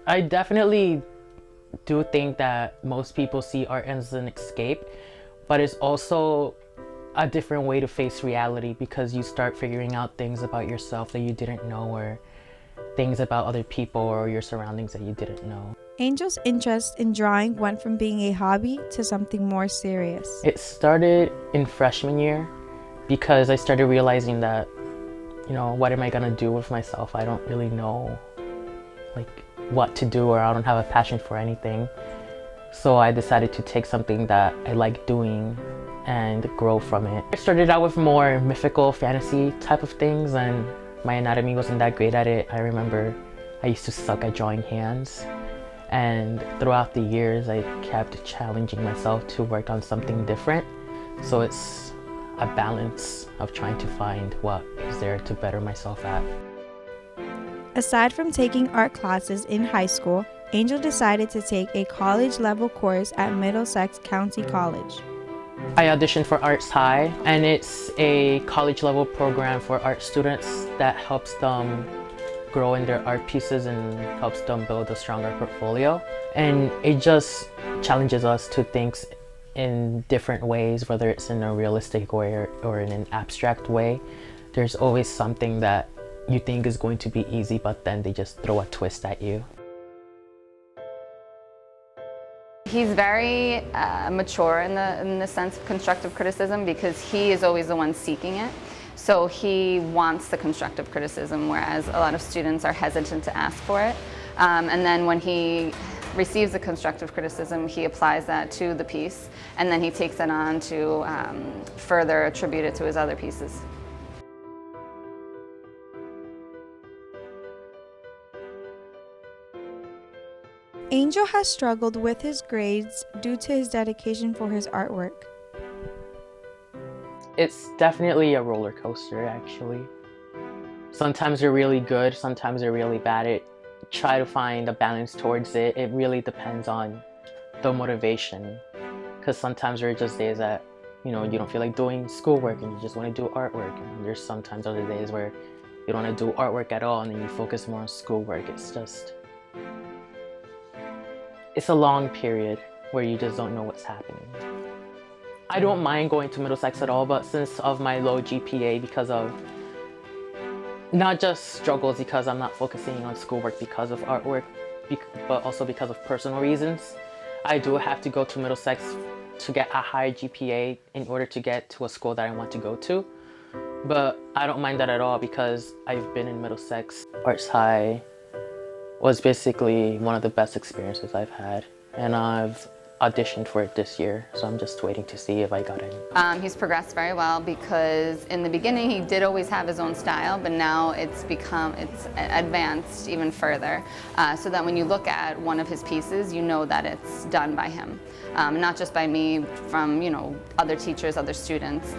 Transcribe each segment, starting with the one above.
I definitely do think that most people see art as an escape, but it's also a different way to face reality because you start figuring out things about yourself that you didn't know, or things about other people or your surroundings that you didn't know. Angel's interest in drawing went from being a hobby to something more serious. It started in freshman year because I started realizing that, what am I gonna do with myself? I don't really know like what to do, or I don't have a passion for anything. So I decided to take something that I like doing and grow from it. I started out with more mythical fantasy type of things, and my anatomy wasn't that great at it. I remember I used to suck at drawing hands, and throughout the years I kept challenging myself to work on something different. So it's a balance of trying to find what is there to better myself at. Aside from taking art classes in high school, Angel decided to take a college-level course at Middlesex County College. I auditioned for Arts High, and it's a college-level program for art students that helps them grow in their art pieces and helps them build a stronger portfolio. And it just challenges us to think in different ways, whether it's in a realistic way or in an abstract way. There's always something that you think is going to be easy, but then they just throw a twist at you. He's very mature in the sense of constructive criticism because he is always the one seeking it. So he wants the constructive criticism, whereas a lot of students are hesitant to ask for it. And then when he receives the constructive criticism, he applies that to the piece, and then he takes it on to further attribute it to his other pieces. Angel has struggled with his grades due to his dedication for his artwork. It's definitely a roller coaster, actually. Sometimes they're really good, sometimes they're really bad. Try to find a balance towards it. It really depends on the motivation, because sometimes there are just days that you don't feel like doing schoolwork and you just want to do artwork, and there's sometimes other days where you don't want to do artwork at all and then you focus more on schoolwork. It's a long period where you just don't know what's happening. I don't mind going to Middlesex at all, but since of my low GPA, because of not just struggles because I'm not focusing on schoolwork because of artwork, but also because of personal reasons, I do have to go to Middlesex to get a higher GPA in order to get to a school that I want to go to. But I don't mind that at all because I've been in Middlesex. Arts High was basically one of the best experiences I've had, and I've auditioned for it this year, so I'm just waiting to see if I got in. He's progressed very well because in the beginning he did always have his own style, but now it's advanced even further, so that when you look at one of his pieces, you know that it's done by him, not just by me, from other teachers, other students.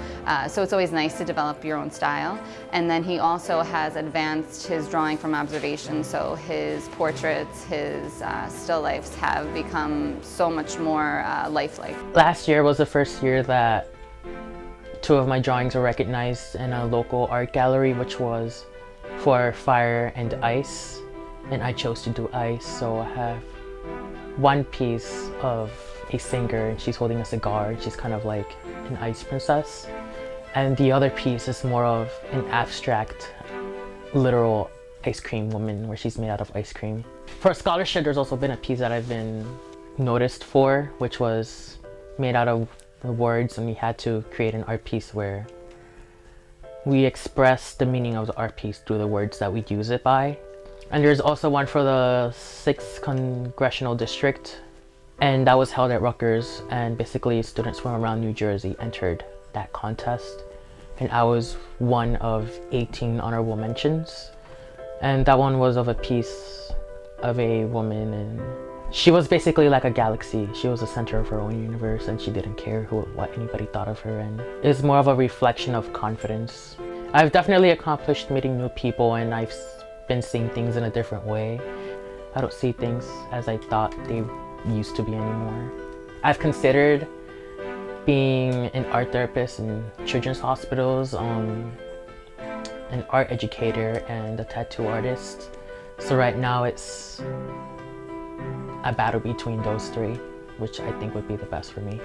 So it's always nice to develop your own style. And then he also has advanced his drawing from observation, so his portraits, his still lifes have become so much more lifelike. Last year was the first year that two of my drawings were recognized in a local art gallery, which was for fire and ice, and I chose to do ice. So I have one piece of a singer and she's holding a cigar and she's kind of like an ice princess, and the other piece is more of an abstract literal ice cream woman where she's made out of ice cream. For scholarship, there's also been a piece that I've been noticed for, which was made out of words, and we had to create an art piece where we express the meaning of the art piece through the words that we use it by. And there's also one for the 6th Congressional District, and that was held at Rutgers, and basically students from around New Jersey entered that contest, and I was one of 18 honorable mentions. And that one was of a piece of a woman, and she was basically like a galaxy. She was the center of her own universe, and she didn't care what anybody thought of her, and it's more of a reflection of confidence. I've definitely accomplished meeting new people, and I've been seeing things in a different way. I don't see things as I thought they used to be anymore. I've considered being an art therapist in children's hospitals, an art educator, and a tattoo artist. So right now it's I battle between those three, which I think would be the best for me.